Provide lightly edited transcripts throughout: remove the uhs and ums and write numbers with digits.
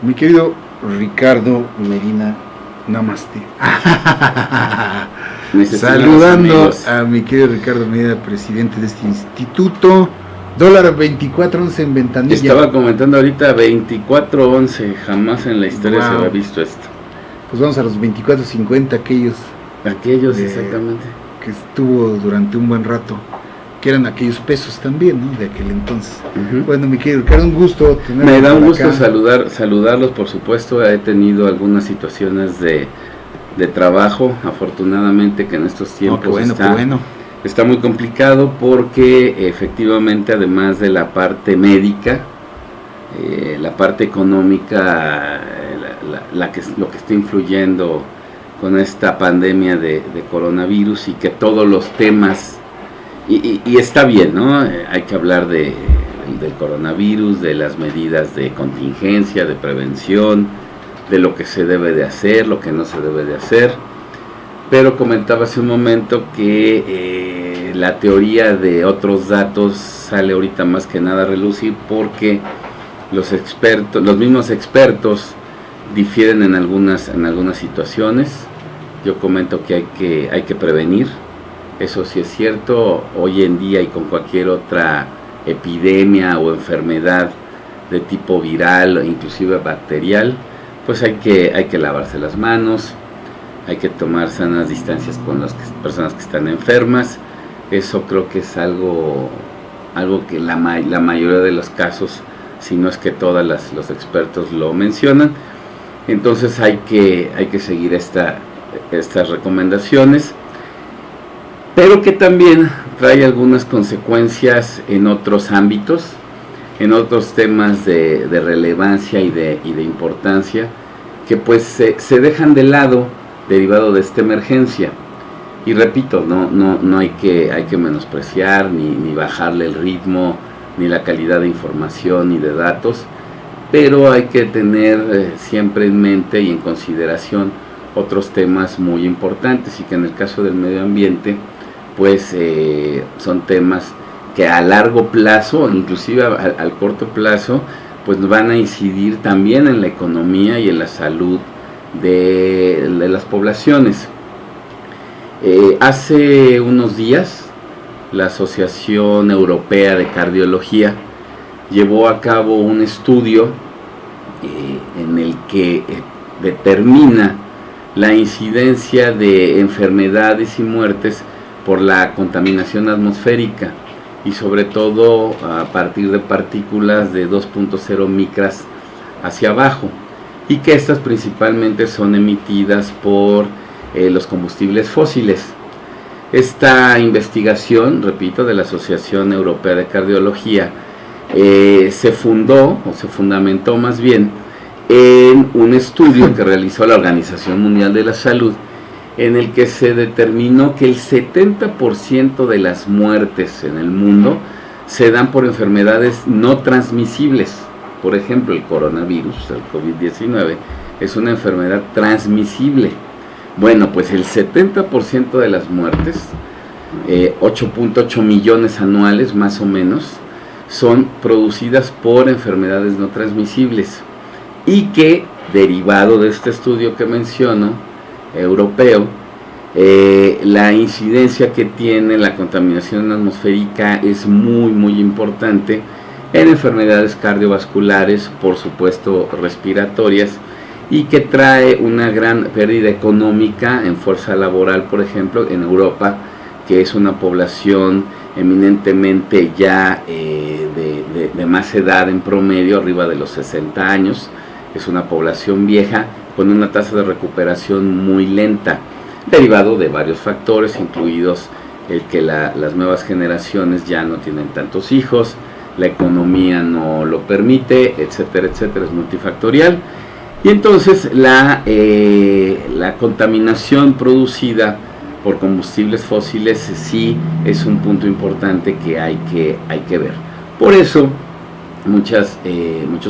Mi querido Ricardo Medina, namaste. Saludando a mi querido Ricardo Medina, presidente de este instituto. Dólar 24.11 en ventanilla. Estaba comentando ahorita 24.11, jamás en la historia se había visto esto. Pues vamos a los 24.50, aquellos exactamente. Que estuvo durante un buen rato, que eran aquellos pesos también, ¿no? De aquel entonces. Bueno, mi querido Ricardo, un gusto tenerlos. Me da un gusto saludarlos, por supuesto. He tenido algunas situaciones de trabajo, afortunadamente, que en estos tiempos está muy complicado, porque efectivamente, además de la parte médica, la parte económica, lo que está influyendo con esta pandemia de coronavirus, y que todos los temas, y está bien, ¿no? Hay que hablar del coronavirus, de las medidas de contingencia, de prevención, de lo que se debe de hacer, lo que no se debe de hacer. Pero comentaba hace un momento que la teoría de otros datos sale ahorita más que nada a relucir, porque los mismos expertos difieren en algunas situaciones. Yo comento que hay que prevenir, eso sí es cierto. Hoy en día, y con cualquier otra epidemia o enfermedad de tipo viral o inclusive bacterial, pues hay que lavarse las manos, hay que tomar sanas distancias con las personas que están enfermas. Eso creo que es algo que la mayoría de los casos, si no es que todos los expertos lo mencionan. Entonces hay que seguir estas recomendaciones, pero que también trae algunas consecuencias en otros ámbitos, en otros temas de relevancia y de importancia, que pues se dejan de lado derivado de esta emergencia. Y repito, no hay que menospreciar ni bajarle el ritmo, ni la calidad de información ni de datos, pero hay que tener siempre en mente y en consideración otros temas muy importantes, y que en el caso del medio ambiente pues son temas que a largo plazo, inclusive al corto plazo, pues van a incidir también en la economía y en la salud de las poblaciones. Hace unos días la Asociación Europea de Cardiología llevó a cabo un estudio en el que determina la incidencia de enfermedades y muertes por la contaminación atmosférica, y sobre todo a partir de partículas de 2.0 micras hacia abajo, y que estas principalmente son emitidas por los combustibles fósiles. Esta investigación, repito, de la Asociación Europea de Cardiología, se fundamentó más bien en un estudio que realizó la Organización Mundial de la Salud, en el que se determinó que el 70% de las muertes en el mundo se dan por enfermedades no transmisibles. Por ejemplo, el coronavirus, el COVID-19, es una enfermedad transmisible. Bueno, pues el 70% de las muertes, 8.8 millones anuales más o menos, son producidas por enfermedades no transmisibles, y que, derivado de este estudio que menciono, europeo, la incidencia que tiene la contaminación atmosférica es muy importante en enfermedades cardiovasculares, por supuesto respiratorias, y que trae una gran pérdida económica en fuerza laboral, por ejemplo, en Europa, que es una población eminentemente ya de más edad en promedio, arriba de los 60 años, es una población vieja con una tasa de recuperación muy lenta, derivado de varios factores, incluidos el que las nuevas generaciones ya no tienen tantos hijos, la economía no lo permite, etcétera, etcétera, es multifactorial. Y entonces la contaminación producida por combustibles fósiles sí es un punto importante que hay que ver. Por eso muchos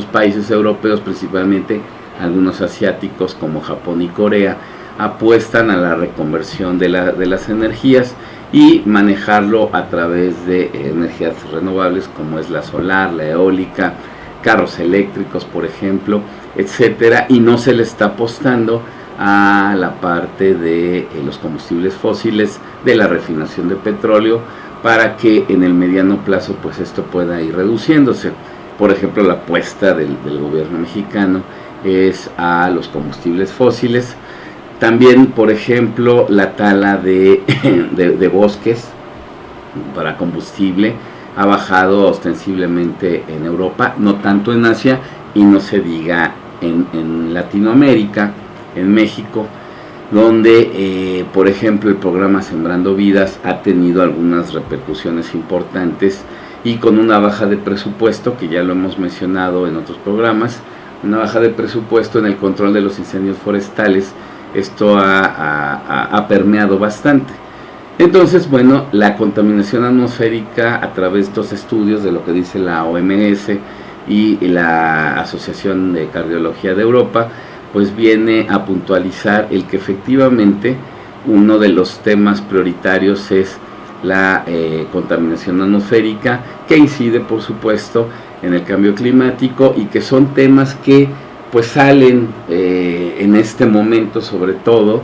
países europeos, principalmente algunos asiáticos como Japón y Corea, apuestan a la reconversión de las energías y manejarlo a través de energías renovables, como es la solar, la eólica, carros eléctricos, por ejemplo, etcétera, y no se le está apostando a la parte de los combustibles fósiles, de la refinación de petróleo, para que en el mediano plazo pues esto pueda ir reduciéndose. Por ejemplo, la apuesta del gobierno mexicano es a los combustibles fósiles. También, por ejemplo, la tala de bosques para combustible ha bajado ostensiblemente en Europa, no tanto en Asia, y no se diga en Latinoamérica, en México, donde por ejemplo el programa Sembrando Vidas ha tenido algunas repercusiones importantes, y con una baja de presupuesto, que ya lo hemos mencionado en otros programas, una baja de presupuesto en el control de los incendios forestales. Esto ha permeado bastante. Entonces, bueno, la contaminación atmosférica, a través de estos estudios de lo que dice la OMS y la Asociación de Cardiología de Europa, pues viene a puntualizar el que efectivamente uno de los temas prioritarios es la contaminación atmosférica, que incide por supuesto en el cambio climático, y que son temas que pues salen en este momento sobre todo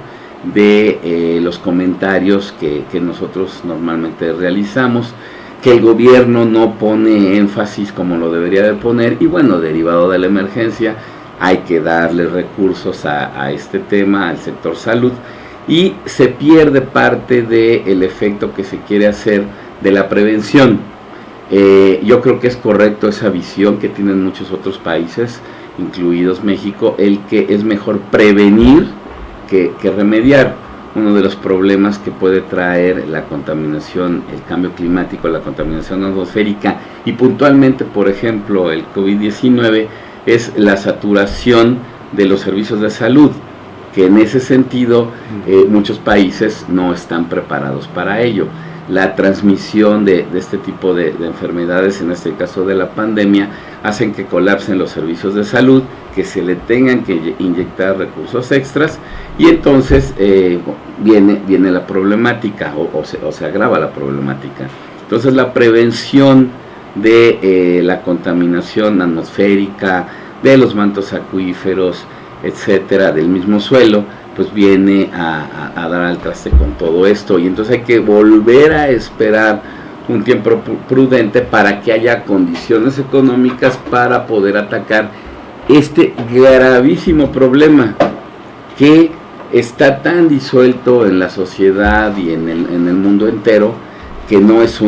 de los comentarios que nosotros normalmente realizamos, que el gobierno no pone énfasis como lo debería de poner, y bueno, derivado de la emergencia hay que darle recursos a este tema, al sector salud, y se pierde parte del efecto que se quiere hacer de la prevención. Yo creo que es correcto esa visión que tienen muchos otros países, incluidos México, el que es mejor prevenir que remediar. Uno de los problemas que puede traer la contaminación, el cambio climático, la contaminación atmosférica, y puntualmente, por ejemplo, el COVID-19, es la saturación de los servicios de salud, que en ese sentido muchos países no están preparados para ello. La transmisión de este tipo de enfermedades, en este caso de la pandemia, hacen que colapsen los servicios de salud, que se le tengan que inyectar recursos extras, y entonces viene la problemática, o se agrava la problemática. Entonces la prevención de la contaminación atmosférica, de los mantos acuíferos, etcétera, del mismo suelo, pues viene a dar al traste con todo esto, y entonces hay que volver a esperar un tiempo prudente para que haya condiciones económicas para poder atacar este gravísimo problema que está tan disuelto en la sociedad y en el mundo entero, que no es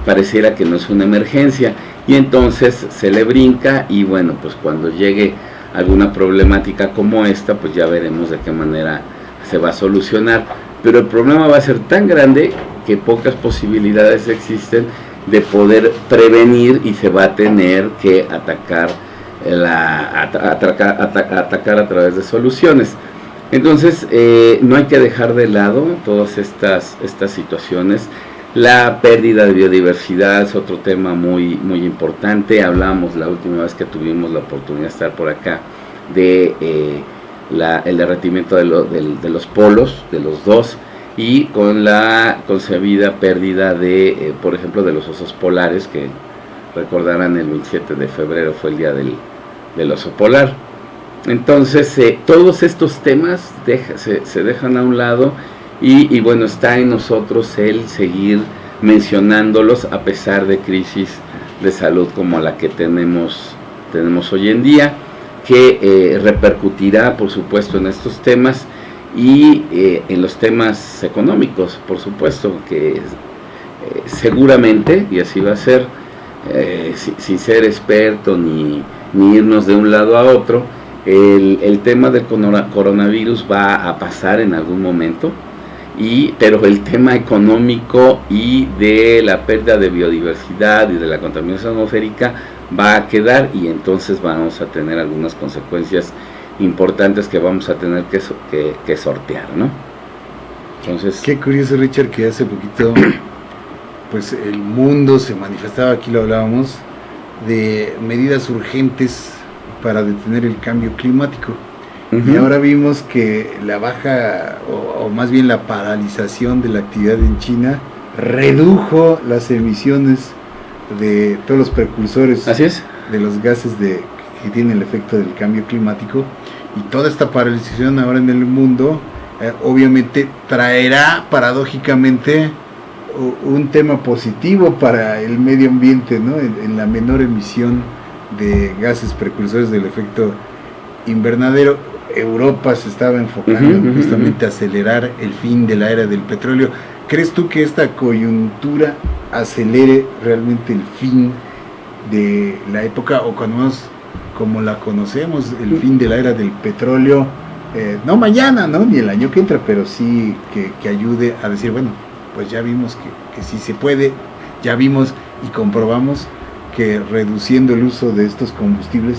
pareciera que no es una emergencia, y entonces se le brinca, y bueno, pues cuando llegue alguna problemática como esta, pues ya veremos de qué manera se va a solucionar. Pero el problema va a ser tan grande que pocas posibilidades existen de poder prevenir, y se va a tener que atacar a través de soluciones. Entonces no hay que dejar de lado todas estas situaciones. La pérdida de biodiversidad es otro tema muy, muy importante. Hablamos la última vez que tuvimos la oportunidad de estar por acá de el derretimiento de los polos, de los dos, y con la concebida pérdida de, por ejemplo, de los osos polares, que recordarán el 27 de febrero fue el día del oso polar. Entonces todos estos temas se dejan a un lado, y bueno, está en nosotros el seguir mencionándolos a pesar de crisis de salud como la que tenemos hoy en día, que repercutirá por supuesto en estos temas y en los temas económicos, por supuesto, que seguramente, y así va a ser, sin ser experto ni irnos de un lado a otro, el tema del coronavirus va a pasar en algún momento, pero el tema económico y de la pérdida de biodiversidad y de la contaminación atmosférica va a quedar, y entonces vamos a tener algunas consecuencias importantes que vamos a tener que sortear, ¿no? Entonces, qué curioso, Richard, que hace poquito pues el mundo se manifestaba, aquí lo hablábamos, de medidas urgentes para detener el cambio climático. Y ahora vimos que la baja, o más bien la paralización de la actividad en China, redujo las emisiones de todos los precursores. Así es. De los gases que que tiene el efecto del cambio climático, y toda esta paralización ahora en el mundo obviamente traerá paradójicamente un tema positivo para el medio ambiente, ¿no? En la menor emisión de gases precursores del efecto invernadero. Europa se estaba enfocando justamente a acelerar el fin de la era del petróleo. ¿Crees tú que esta coyuntura acelere realmente el fin de la época, o cuando menos como la conocemos, el fin de la era del petróleo? No mañana, ¿no? Ni el año que entra, pero sí que ayude a decir, bueno, pues ya vimos que sí se puede, ya vimos y comprobamos que reduciendo el uso de estos combustibles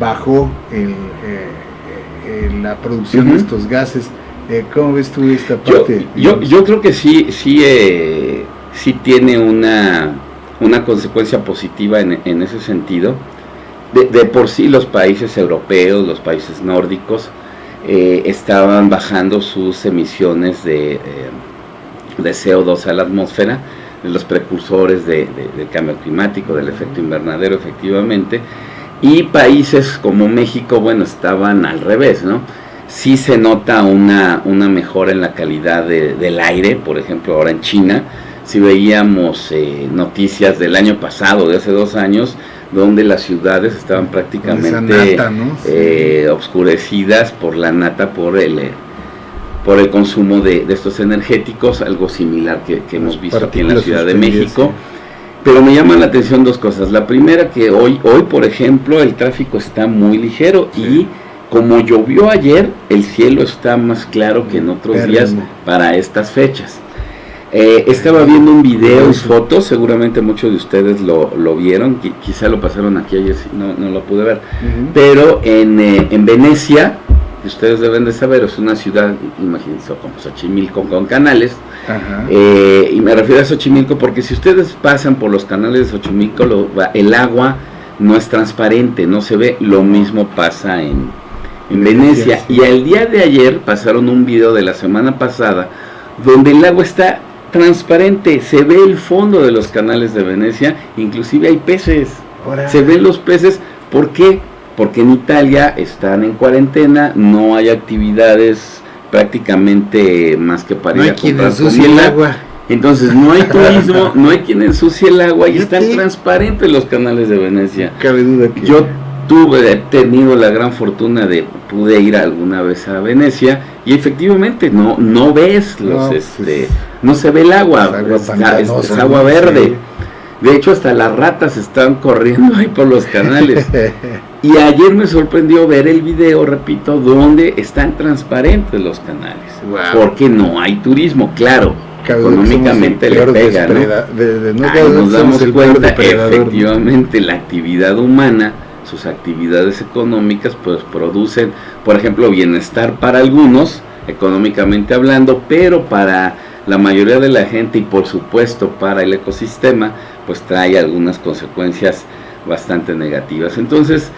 bajó la producción de estos gases. ¿Cómo ves tú esta parte? Yo creo que sí tiene una consecuencia positiva en ese sentido. De por sí los países europeos, los países nórdicos, estaban bajando sus emisiones de CO2 a la atmósfera, de los precursores del cambio climático, del efecto invernadero, efectivamente. Y países como México, bueno, estaban al revés, ¿no? Sí se nota una mejora en la calidad del aire. Por ejemplo, ahora en China, si veíamos noticias del año pasado, de hace 2 años, donde las ciudades estaban prácticamente nata, ¿no? Obscurecidas por la nata, por el consumo de estos energéticos, algo similar que hemos visto aquí en la Ciudad de México. Pero me llaman la atención 2 cosas. La primera, que hoy por ejemplo, el tráfico está muy ligero, y como llovió ayer, el cielo está más claro que en otros días para estas fechas. Estaba viendo un video y fotos, seguramente muchos de ustedes lo vieron, quizá lo pasaron aquí ayer, no lo pude ver, pero en Venecia, ustedes deben de saber, es una ciudad, imagínense, como Xochimilco, con canales. Y me refiero a Xochimilco porque si ustedes pasan por los canales de Xochimilco, el agua no es transparente, no se ve. Lo mismo pasa en Venecia. Y al día de ayer pasaron un video de la semana pasada donde el agua está transparente, se ve el fondo de los canales de Venecia, inclusive hay peces. Se ven los peces. ¿Por qué? Porque en Italia están en cuarentena, no hay actividades prácticamente más que para ir a comprar comida. Entonces no hay turismo, no hay quien ensucie el agua, y están transparentes los canales de Venecia. Cabe duda que yo he tenido la gran fortuna pude ir alguna vez a Venecia, y efectivamente no ves no se ve el agua, es agua verde. Sí. De hecho, hasta las ratas están corriendo ahí por los canales. Y ayer me sorprendió ver el video, repito, donde están transparentes los canales. Wow. Porque no hay turismo, claro. Económicamente le pega, ¿no? Nos damos cuenta, efectivamente, la actividad humana, sus actividades económicas, pues producen, por ejemplo, bienestar para algunos, económicamente hablando, pero para la mayoría de la gente, y por supuesto para el ecosistema, pues trae algunas consecuencias bastante negativas. Entonces,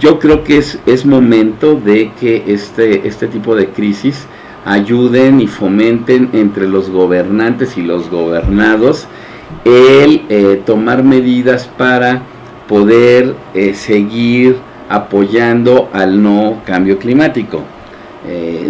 yo creo que es momento de que este tipo de crisis ayuden y fomenten entre los gobernantes y los gobernados el tomar medidas para poder seguir apoyando al no cambio climático,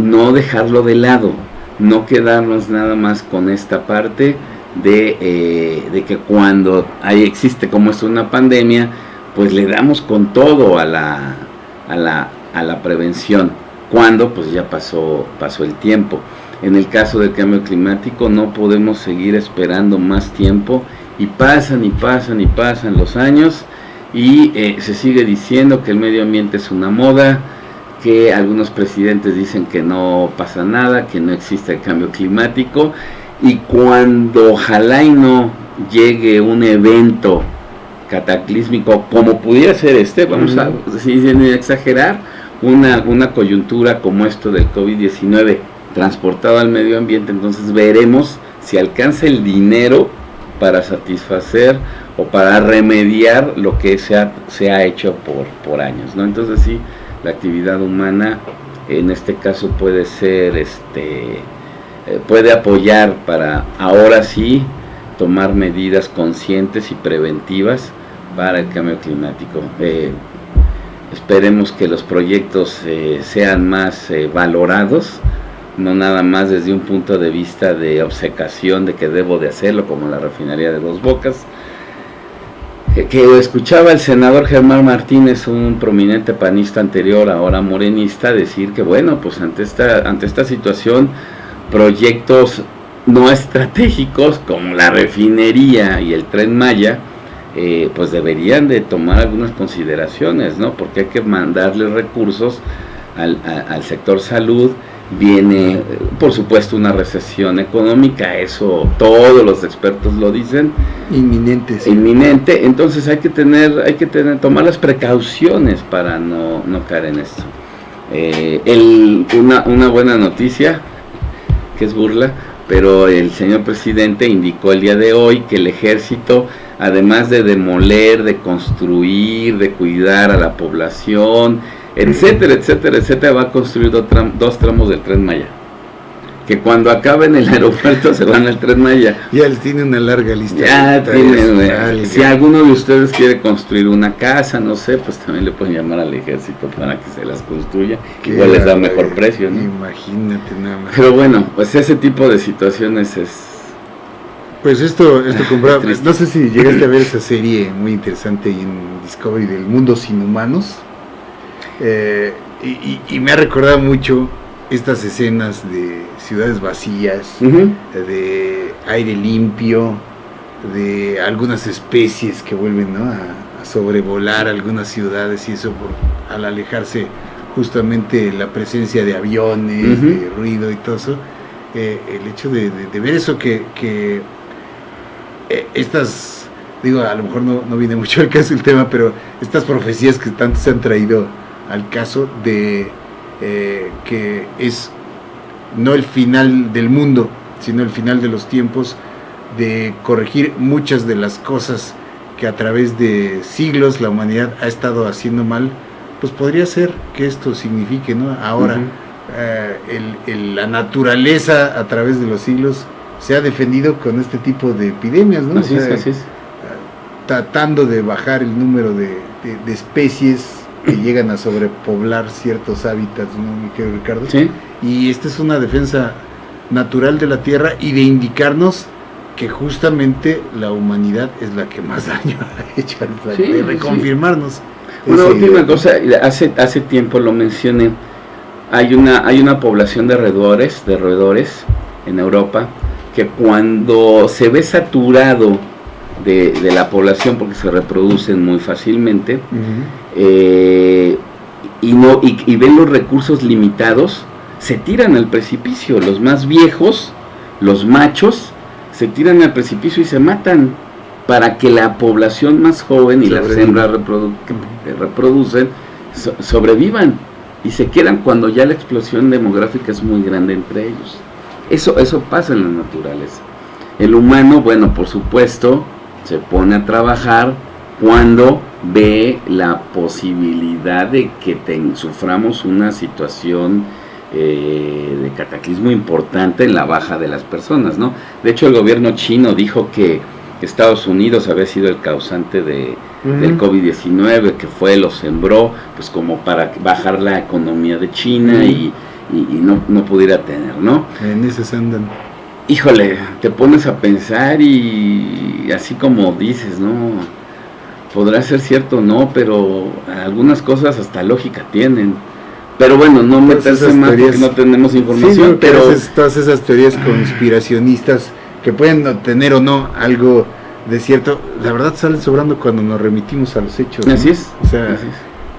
no dejarlo de lado, no quedarnos nada más con esta parte de que cuando existe como es una pandemia, pues le damos con todo a la prevención, cuando pues ya pasó el tiempo. En el caso del cambio climático no podemos seguir esperando más tiempo, y pasan los años, y se sigue diciendo que el medio ambiente es una moda, que algunos presidentes dicen que no pasa nada, que no existe el cambio climático, y cuando ojalá y no llegue un evento cataclísmico como pudiera ser vamos a, sin exagerar, una coyuntura como esto del COVID-19 transportado al medio ambiente, entonces veremos si alcanza el dinero para satisfacer o para remediar lo que se ha hecho por años, ¿no? Entonces sí, la actividad humana en este caso puede ser puede apoyar para ahora sí tomar medidas conscientes y preventivas para el cambio climático. esperemos que los proyectos sean más valorados, no nada más desde un punto de vista de obcecación de que debo de hacerlo, como la refinería de Dos Bocas. Que escuchaba el senador Germán Martínez, un prominente panista anterior, ahora morenista, decir que bueno, pues ante esta situación, proyectos no estratégicos como la refinería y el Tren Maya, pues deberían de tomar algunas consideraciones, ¿no? Porque hay que mandarle recursos al sector salud. Viene, por supuesto, una recesión económica, eso todos los expertos lo dicen. Inminente. Sí. Inminente, entonces hay que tomar las precauciones para no caer en esto. Una buena noticia, que es burla, pero el señor presidente indicó el día de hoy que el ejército, además de demoler, de construir, de cuidar a la población, etcétera, etcétera, etcétera, va a construir dos tramos del Tren Maya. Que cuando acaben el aeropuerto se van al Tren Maya. Ya tiene una larga lista. Ya tiene. Si alguno de ustedes quiere construir una casa, no sé, pues también le pueden llamar al ejército para que se las construya. Igual les da mejor precio, ¿no? Imagínate nada más. Pero bueno, pues ese tipo de situaciones es... Pues esto compraba. No sé si llegaste a ver esa serie muy interesante en Discovery del Mundo Sin Humanos. Y me ha recordado mucho estas escenas de ciudades vacías, de aire limpio, de algunas especies que vuelven, ¿no?, a sobrevolar algunas ciudades, y eso al alejarse justamente la presencia de aviones, de ruido y todo eso. El hecho de ver eso, que estas, digo, a lo mejor no viene mucho al caso el tema, pero estas profecías que tanto se han traído al caso de que es no el final del mundo, sino el final de los tiempos, de corregir muchas de las cosas que a través de siglos la humanidad ha estado haciendo mal, pues podría ser que esto signifique, ¿no? Ahora la naturaleza a través de los siglos se ha defendido con este tipo de epidemias, ¿no? Así es. Tratando de bajar el número de especies que llegan a sobrepoblar ciertos hábitats, ¿no, mi querido Ricardo? Sí. Y esta es una defensa natural de la tierra y de indicarnos que justamente la humanidad es la que más daño ha hecho, de reconfirmarnos. Sí. Una última cosa, hace tiempo lo mencioné, hay una población de roedores en Europa, que cuando se ve saturado de la población, porque se reproducen muy fácilmente, y ven los recursos limitados, se tiran al precipicio. Los más viejos, los machos, se tiran al precipicio y se matan, para que la población más joven y las hembras que reproducen sobrevivan, y se quedan cuando ya la explosión demográfica es muy grande entre ellos. Eso pasa en la naturaleza. El humano, bueno, por supuesto, se pone a trabajar cuando ve la posibilidad de que suframos una situación de cataclismo importante en la baja de las personas, ¿no? De hecho, el gobierno chino dijo que Estados Unidos había sido el causante del COVID-19, que lo sembró, pues como para bajar la economía de China y no pudiera tener, ¿no? En esas andan. Híjole, te pones a pensar y así como dices, ¿no? Podrá ser cierto o no, pero algunas cosas hasta lógica tienen. Pero bueno, no meterse más porque no tenemos información. Sí, pero todas esas teorías conspiracionistas que pueden tener o no algo de cierto, la verdad salen sobrando cuando nos remitimos a los hechos, ¿no? Así es. O sea,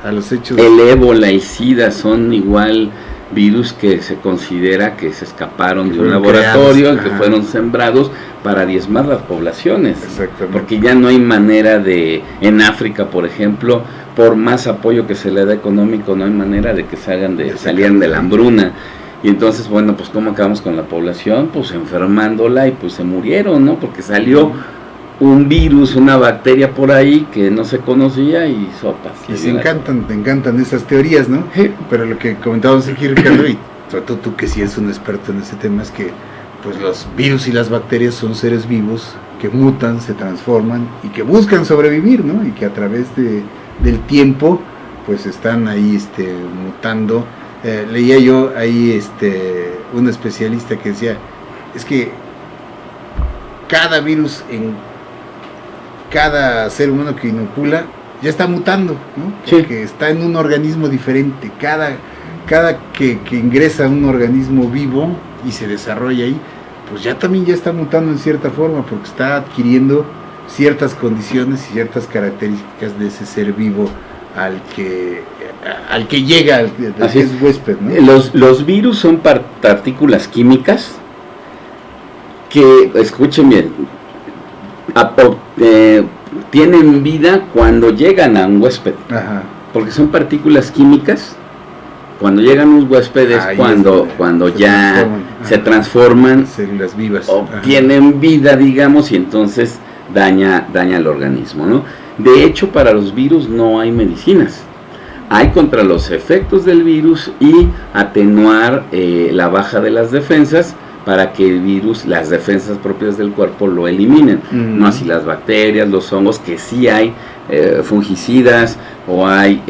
a los hechos. El ébola, el SIDA son igual virus que se considera que se escaparon de un laboratorio, que fueron sembrados para diezmar las poblaciones. Exactamente. Porque ya no hay manera en África, por ejemplo, por más apoyo que se le da económico, no hay manera de que salgan de la hambruna. Y entonces, bueno, pues ¿cómo acabamos con la población? Pues enfermándola, y pues se murieron, ¿no? Porque salió un virus, una bacteria por ahí que no se conocía, y sopas. Y te encantan esas teorías, ¿no? Pero lo que comentábamos aquí, Ricardo, y sobre todo tú que sí eres un experto en ese tema, es que pues los virus y las bacterias son seres vivos que mutan, se transforman y que buscan sobrevivir, ¿no? Y que a través del tiempo pues están ahí mutando. Leía yo ahí un especialista que decía, es que cada virus en cada ser humano que inocula ya está mutando, ¿no? Porque está en un organismo diferente. Cada que ingresa a un organismo vivo y se desarrolla ahí, pues ya también ya está mutando en cierta forma, porque está adquiriendo ciertas condiciones y ciertas características de ese ser vivo al que llega, al que es huésped, ¿no? Los virus son partículas químicas que, escuchen bien, tienen vida cuando llegan a un huésped. Ajá. Porque son partículas químicas. Cuando llegan los huéspedes, cuando ya se transforman, células vivas, obtienen vida, digamos, y entonces daña el organismo, ¿no? De hecho, para los virus no hay medicinas. Hay contra los efectos del virus y atenuar la baja de las defensas para que el virus, las defensas propias del cuerpo lo eliminen. No así las bacterias, los hongos, que sí hay fungicidas o hay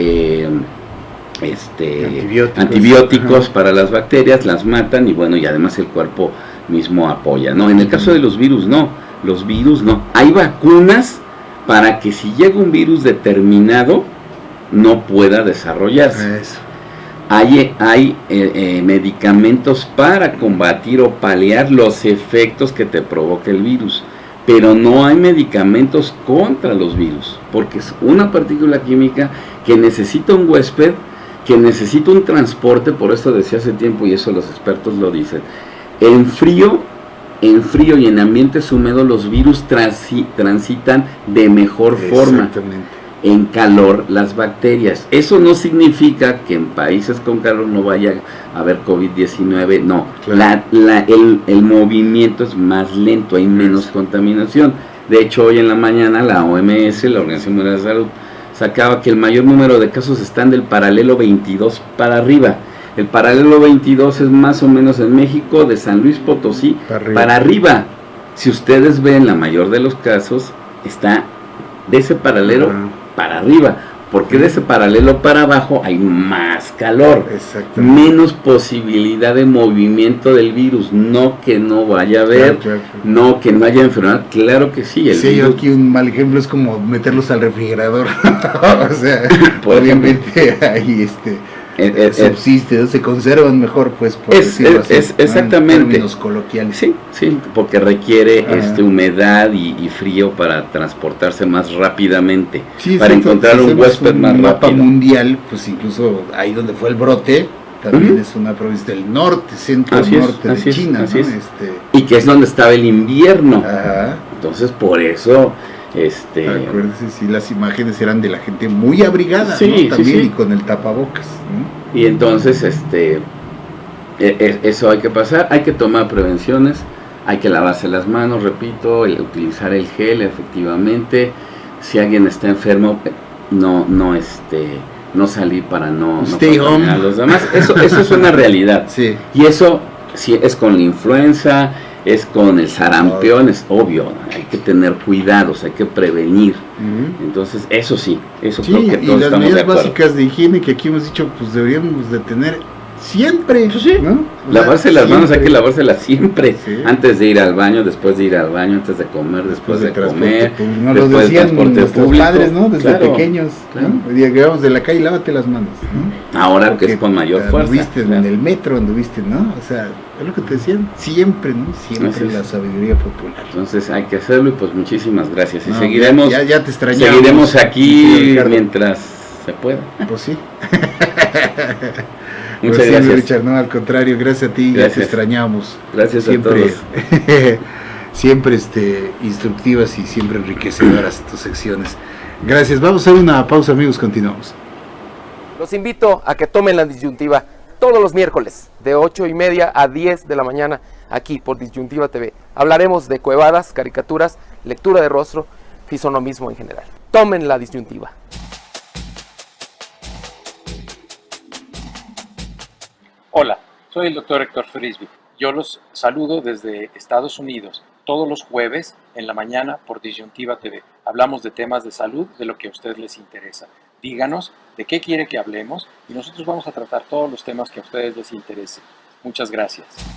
antibióticos para las bacterias, las matan y bueno, y además el cuerpo mismo apoya, ¿no? En el caso de los virus no, hay vacunas para que si llega un virus determinado no pueda desarrollarse. Eso. Hay medicamentos para combatir o paliar los efectos que te provoca el virus, pero no hay medicamentos contra los virus, porque es una partícula química que necesita un huésped, que necesita un transporte. Por eso decía hace tiempo, y eso los expertos lo dicen, en frío y en ambientes húmedos los virus transitan de mejor forma. En calor las bacterias. Eso no significa que en países con calor no vaya a haber COVID-19, no. Claro. El movimiento es más lento, hay menos contaminación. De hecho, hoy en la mañana la OMS, la Organización Mundial de la Salud, sacaba que el mayor número de casos están del paralelo 22 para arriba. El paralelo 22 es más o menos en México, de San Luis Potosí para arriba. Si ustedes ven, la mayor de los casos está de ese paralelo para arriba, porque de ese paralelo para abajo hay más calor, menos posibilidad de movimiento del virus. No que no vaya a haber, no que no haya enfermedad, claro que sí. Yo aquí un mal ejemplo es como meterlos al refrigerador. O sea, obviamente ahí subsiste, se conservan mejor, pues, por decirlo así, exactamente, en términos coloquiales. Sí, porque requiere humedad y frío para transportarse más rápidamente, para encontrar un huésped más rápido. Mapa mundial, pues incluso ahí donde fue el brote, también es una provincia del norte, centro-norte de China, ¿no? Y que es donde estaba el invierno. Entonces, por eso... Acuérdense, las imágenes eran de la gente muy abrigada, ¿no? También, y con el tapabocas, ¿no? Y entonces eso hay que pasar, hay que tomar prevenciones, hay que lavarse las manos, repito, utilizar el gel efectivamente. Si alguien está enfermo, no salir para no Stay home a los demás. Eso es una realidad. Y eso sí es con la influenza, es con el sarampión, es obvio, hay que tener cuidados, hay que prevenir. Entonces, eso creo que todos estamos de acuerdo. Y las medidas básicas de higiene que aquí hemos dicho, pues deberíamos de tener siempre, ¿no? Lavarse las manos, hay que lavárselas siempre, antes de ir al baño, después de ir al baño, antes de comer, después de comer, nos lo decían nuestros padres, ¿no? Desde pequeños, ¿no? Llegamos de la calle, lávate las manos, ¿no? Ahora que es con mayor fuerza. Anduviste en el metro, ¿no? O sea, es lo que te decían, siempre, ¿no? Siempre la sabiduría popular. Entonces hay que hacerlo y pues muchísimas gracias. Y seguiremos, ya te extrañamos, seguiremos aquí mientras se pueda. Pues sí. Muchas gracias, Richard. No, al contrario, gracias a ti, ya te extrañamos. Gracias siempre, a todos. Siempre instructivas y siempre enriquecedoras tus secciones. Gracias. Vamos a hacer una pausa, amigos, continuamos. Los invito a que tomen la disyuntiva todos los miércoles de 8:30 a 10 de la mañana aquí por Disyuntiva TV. Hablaremos de cuevadas, caricaturas, lectura de rostro, fisonomismo en general. Tomen la disyuntiva. Hola, soy el Dr. Héctor Frisby. Yo los saludo desde Estados Unidos todos los jueves en la mañana por Disyuntiva TV. Hablamos de temas de salud, de lo que a ustedes les interesa. díganos de qué quiere que hablemos y nosotros vamos a tratar todos los temas que a ustedes les interesen. Muchas gracias.